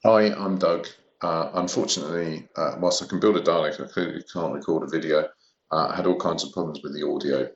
Hi, I'm Doug. Unfortunately, whilst I can build a Dalek, I clearly can't record a video. I had all kinds of problems with the audio,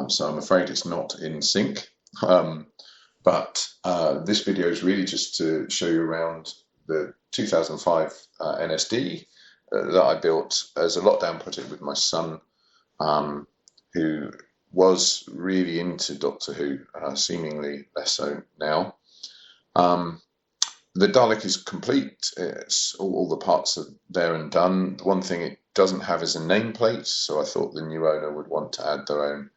so I'm afraid it's not in sync. Um, but this video is really just to show you around the 2005 NSD that I built as a lockdown project with my son, um, who was really into Doctor Who, seemingly less so now. Um, the Dalek is complete. It's all the parts are there and done. The one thing it doesn't have is a nameplate, so I thought the new owner would want to add their own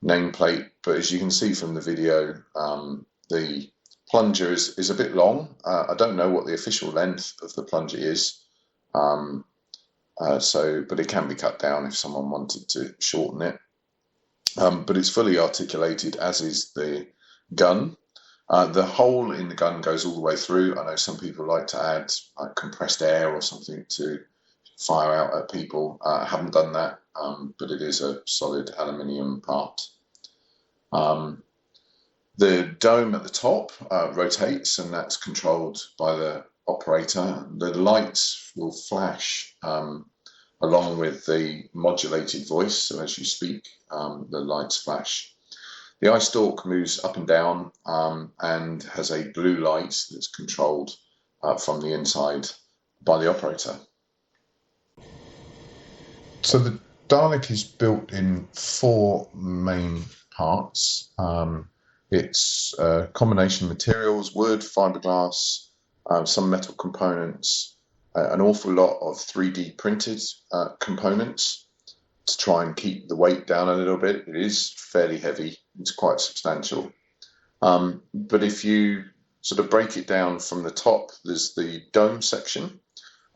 nameplate. But as you can see from the video, the plunger is a bit long. I don't know what the official length of the plunger is, um, but it can be cut down if someone wanted to shorten it. But it's fully articulated, as is the gun. The hole in the gun goes all the way through. I know some people like to add like compressed air or something to fire out at people. I haven't done that, but it is a solid aluminium part. The dome at the top rotates, and that's controlled by the operator. The lights will flash along with the modulated voice, so as you speak, the lights flash. The eye stalk moves up and down and has a blue light that's controlled from the inside by the operator. So the Dalek is built in four main parts. It's a combination of materials: wood, fiberglass, some metal components, an awful lot of 3D printed components to try and keep the weight down a little bit. It is fairly heavy. It's quite substantial. But if you sort of break it down from the top, there's the dome section.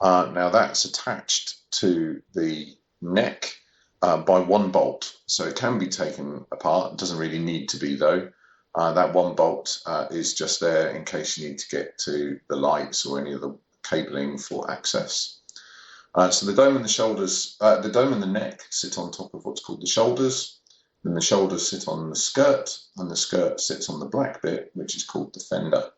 Now that's attached to the neck by one bolt, so it can be taken apart. It doesn't really need to be, though. That one bolt is just there in case you need to get to the lights or any of the cabling for access. So the dome and the dome and the neck sit on top of what's called the shoulders. Then the shoulders sit on the skirt, and the skirt sits on the black bit, which is called the fender.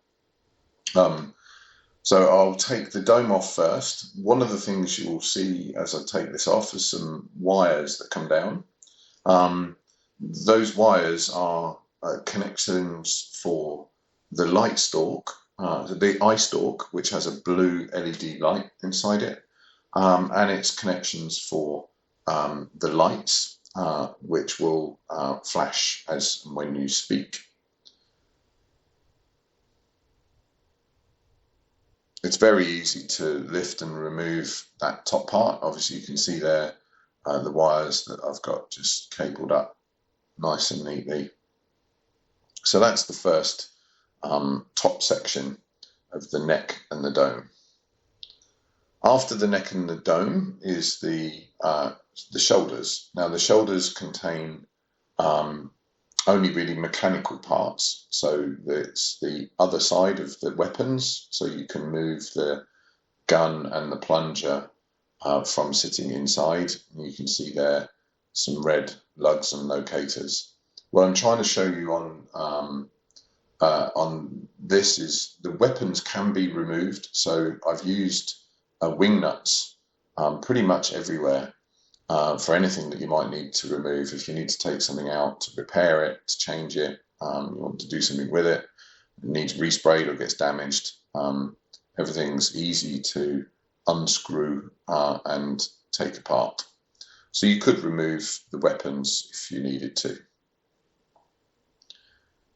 So I'll take the dome off first. One of the things you will see as I take this off is some wires that come down. Those wires are connections for the light stalk, the eye stalk, which has a blue LED light inside it. And its connections for the lights, which will flash as and when you speak. It's very easy to lift and remove that top part. Obviously, you can see there the wires that I've got just cabled up nice and neatly. So that's the first top section of the neck and the dome. After the neck and the dome is the shoulders. Now the shoulders contain only really mechanical parts, so it's the other side of the weapons, so you can move the gun and the plunger from sitting inside. And you can see there some red lugs and locators. What I'm trying to show you on this is the weapons can be removed, so I've used wing nuts pretty much everywhere for anything that you might need to remove. If you need to take something out to repair it, to change it, you want to do something with it, it needs resprayed or gets damaged, everything's easy to unscrew and take apart. So you could remove the weapons if you needed to.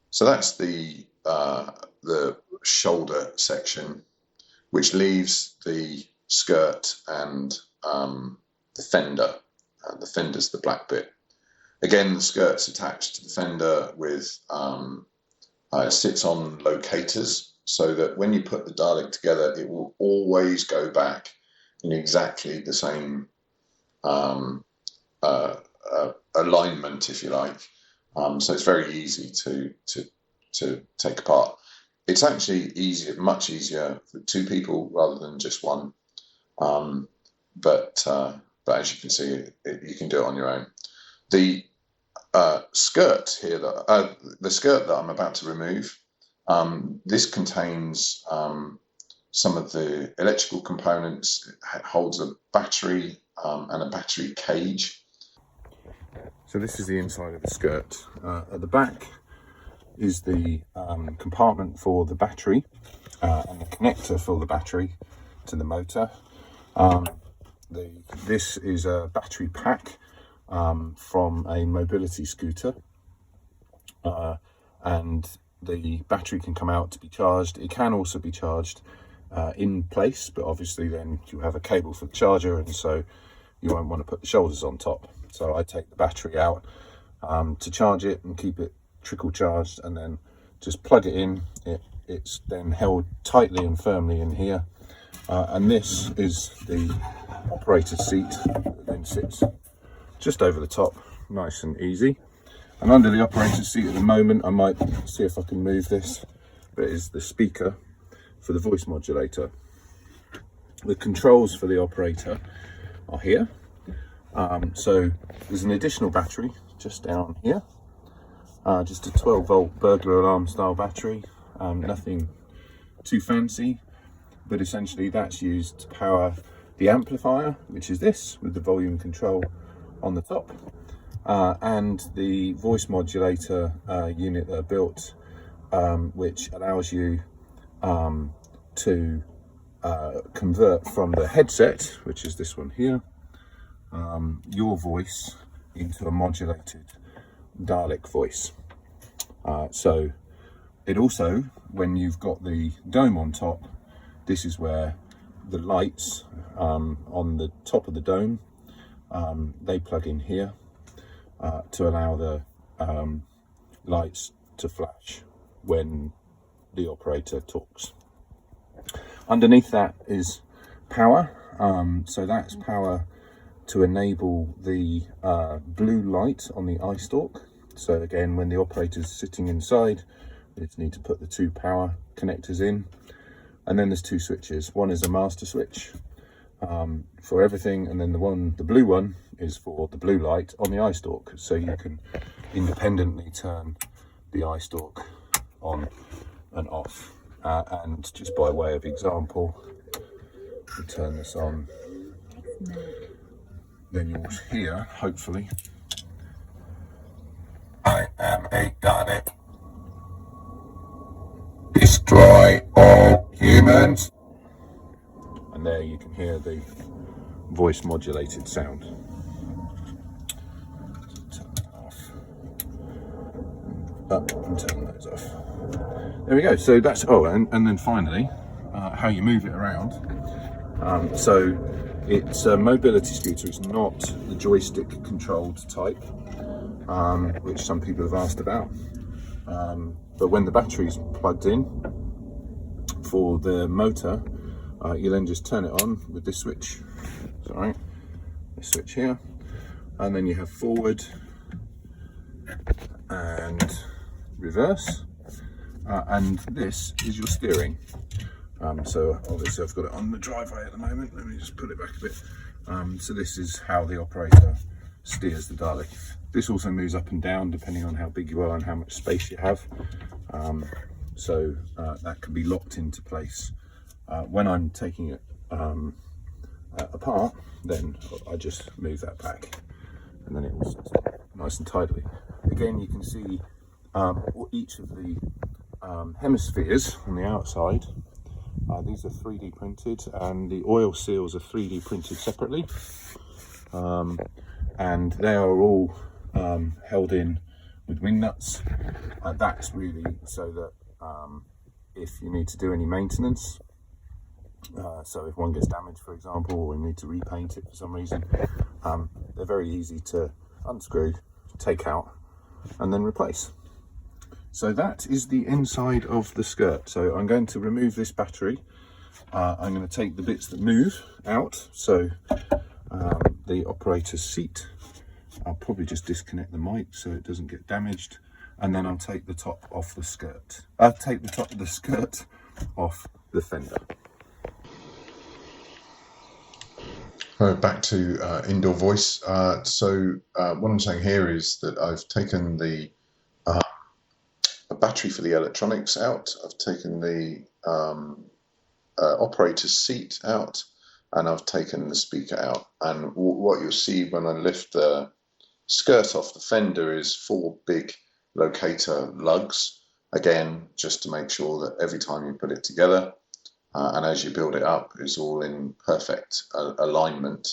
So that's the shoulder section, which leaves the skirt and the fender. The fender's the black bit. Again, the skirt's attached to the fender with sits on locators, so that when you put the Dalek together, it will always go back in exactly the same alignment, if you like. So it's very easy to take apart. It's actually much easier for two people rather than just one. But as you can see, you can do it on your own. The skirt here, the skirt that I'm about to remove, this contains some of the electrical components. It holds a battery and a battery cage. So this is the inside of the skirt. At the back is the compartment for the battery and the connector for the battery to the motor. This is a battery pack from a mobility scooter, and the battery can come out to be charged. It can also be charged in place, but obviously then you have a cable for the charger, and so you won't want to put the shoulders on top. So I take the battery out to charge it and keep it trickle charged, and then just plug it in. It's then held tightly and firmly in here, and this is the operator's seat that then sits just over the top, nice and easy. And under the operator's seat at the moment, I might see if I can move this, but it is the speaker for the voice modulator. The controls for the operator are here. So there's an additional battery just down here, just a 12-volt burglar alarm style battery, nothing too fancy, but essentially that's used to power the amplifier, which is this with the volume control on the top, and the voice modulator unit that are built, which allows you to convert from the headset, which is this one here, your voice into a modulated Dalek voice. So it also, when you've got the dome on top, this is where the lights on the top of the dome, they plug in here to allow the lights to flash when the operator talks. Underneath that is power, so that's power to enable the blue light on the eye stalk. So again, when the operator's sitting inside, we just need to put the two power connectors in. And then there's two switches. One is a master switch for everything, and then the blue one is for the blue light on the eye stalk. So you can independently turn the eye stalk on and off. And just by way of example, we turn this on. Then you'll hear, hopefully, "I am a Dalek. Destroy all humans." And there you can hear the voice modulated sound. Turn that off. Up and turn those off. There we go. So that's, and then finally, how you move it around. So it's a mobility scooter. It's not the joystick controlled type, which some people have asked about. But when the battery's plugged in for the motor, you then just turn it on with this switch. Sorry, this switch here, and then you have forward and reverse, and this is your steering. So obviously I've got it on the driveway at the moment. Let me just put it back a bit. So this is how the operator steers the Dalek. This also moves up and down depending on how big you are and how much space you have. So that can be locked into place. When I'm taking it apart, then I just move that back, and then it will sit nice and tidily. Again, you can see each of the hemispheres on the outside. These are 3D printed, and the oil seals are 3D printed separately, and they are all held in with wing nuts. That's really so that if you need to do any maintenance, so if one gets damaged, for example, or we need to repaint it for some reason, they're very easy to unscrew, take out, and then replace. So that is the inside of the skirt. So I'm going to remove this battery. I'm going to take the bits that move out. So the operator's seat, I'll probably just disconnect the mic so it doesn't get damaged. And then I'll take the top off the skirt. I'll take the top of the skirt off the fender. Back to indoor voice. So what I'm saying here is that I've taken the a battery for the electronics out. I've taken the operator's seat out, and I've taken the speaker out. And what you'll see when I lift the skirt off the fender is 4 big locator lugs, again, just to make sure that every time you put it together, and as you build it up, it's all in perfect alignment,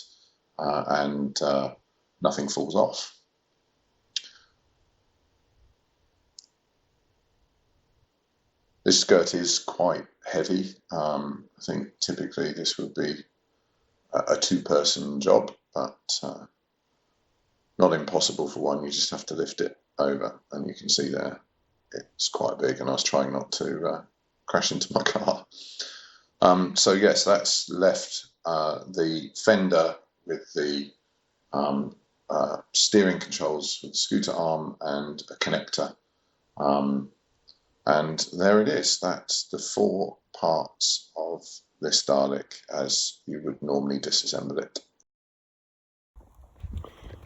and nothing falls off. This skirt is quite heavy. I think typically this would be a 2-person job, but not impossible for one. You just have to lift it over, and you can see there it's quite big, and I was trying not to crash into my car. So yes, that's left the fender with the steering controls with the scooter arm and a connector. And there it is. That's the 4 parts of this Dalek as you would normally disassemble it.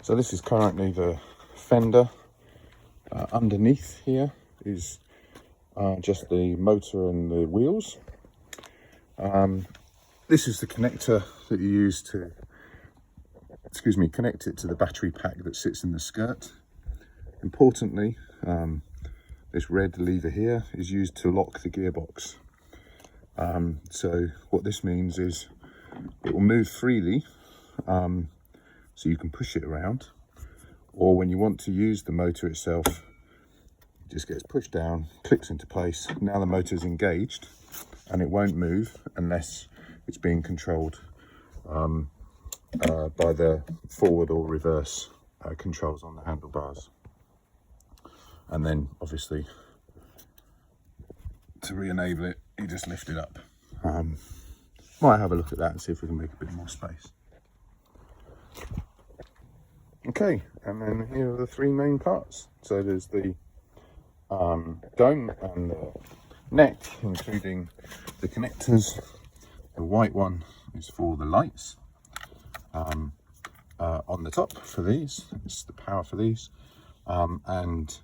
So this is currently the fender. Underneath here is just the motor and the wheels. This is the connector that you use to, connect it to the battery pack that sits in the skirt. Importantly, this red lever here is used to lock the gearbox. So what this means is it will move freely, so you can push it around, or when you want to use the motor itself, it just gets pushed down, clicks into place. Now the motor is engaged, and it won't move unless it's being controlled by the forward or reverse controls on the handlebars. And then obviously to re-enable it, you just lift it up. Might have a look at that and see if we can make a bit more space. Okay, and then here are the 3 main parts. So there's the dome and the neck, including the connectors. The white one is for the lights on the top for these. It's the power for these, and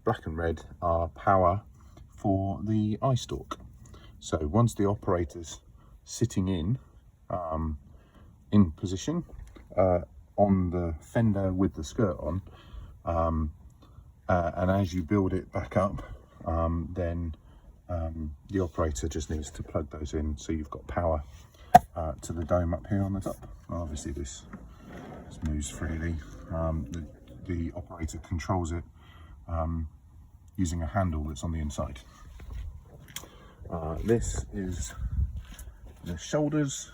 black and red are power for the eye stalk. So once the operator's sitting in position on the fender with the skirt on, and as you build it back up, then the operator just needs to plug those in, so you've got power to the dome up here on the top. Obviously this moves freely. The operator controls it using a handle that's on the inside. This is the shoulders,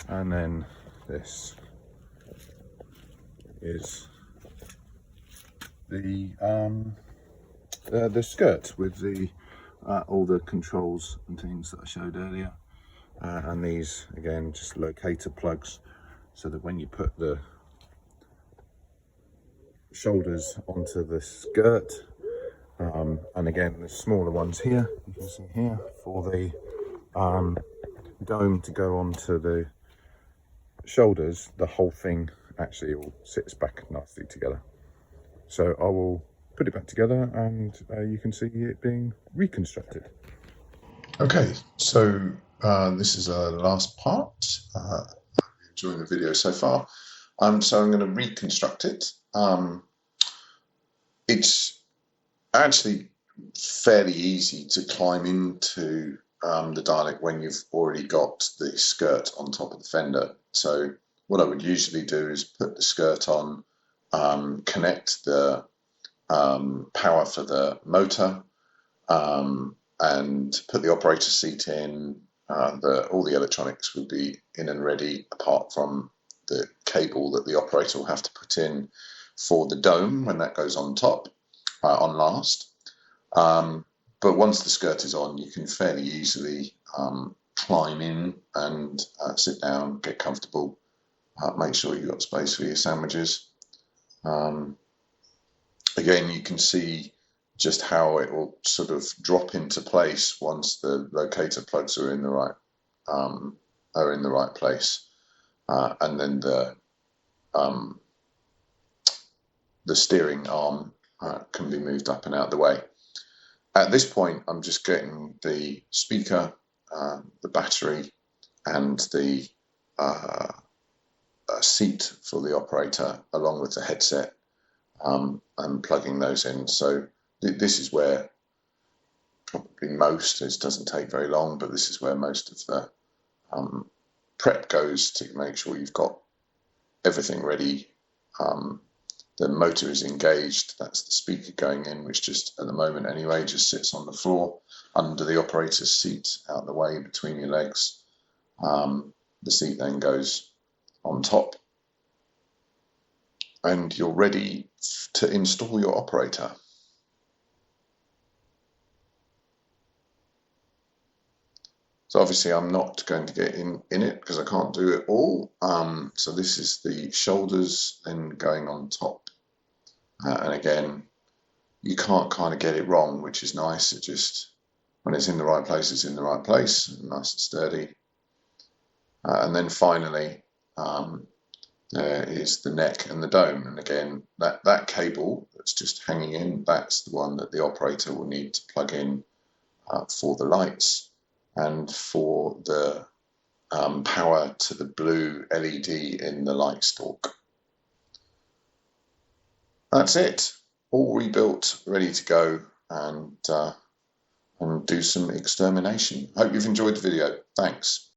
and then this is the skirt with the all the controls and things that I showed earlier, and these again just locator plugs, so that when you put the shoulders onto the skirt, and again the smaller ones here, you can see here, for the dome to go onto the shoulders, the whole thing actually all sits back nicely together. So I will put it back together, and you can see it being reconstructed. Okay, so this is our last part. Enjoying the video so far. So I'm going to reconstruct it. It's actually fairly easy to climb into the Dalek when you've already got the skirt on top of the fender. So what I would usually do is put the skirt on, connect the power for the motor, and put the operator seat in. All the electronics would be in and ready, apart from the cable that the operator will have to put in for the dome when that goes on top, on last. But once the skirt is on, you can fairly easily climb in and sit down, get comfortable, make sure you've got space for your sandwiches. Again, you can see just how it will sort of drop into place once the locator plugs are in the right place, and then the steering arm can be moved up and out of the way. At this point, I'm just getting the speaker, the battery, and the seat for the operator, along with the headset, and plugging those in. So this is where probably most, it doesn't take very long, but this is where most of the prep goes to make sure you've got everything ready. The motor is engaged. That's the speaker going in, which just at the moment anyway just sits on the floor under the operator's seat, out the way between your legs. The seat then goes on top, and you're ready to install your operator. So obviously I'm not going to get in it because I can't do it all. So this is the shoulders then going on top. And again, you can't kind of get it wrong, which is nice. It just, when it's in the right place, it's in the right place, nice and sturdy. And then finally, there is the neck and the dome. And again, that cable that's just hanging in, that's the one that the operator will need to plug in for the lights and for the power to the blue LED in the light stalk. That's it. All rebuilt, ready to go, and do some extermination. Hope you've enjoyed the video. Thanks.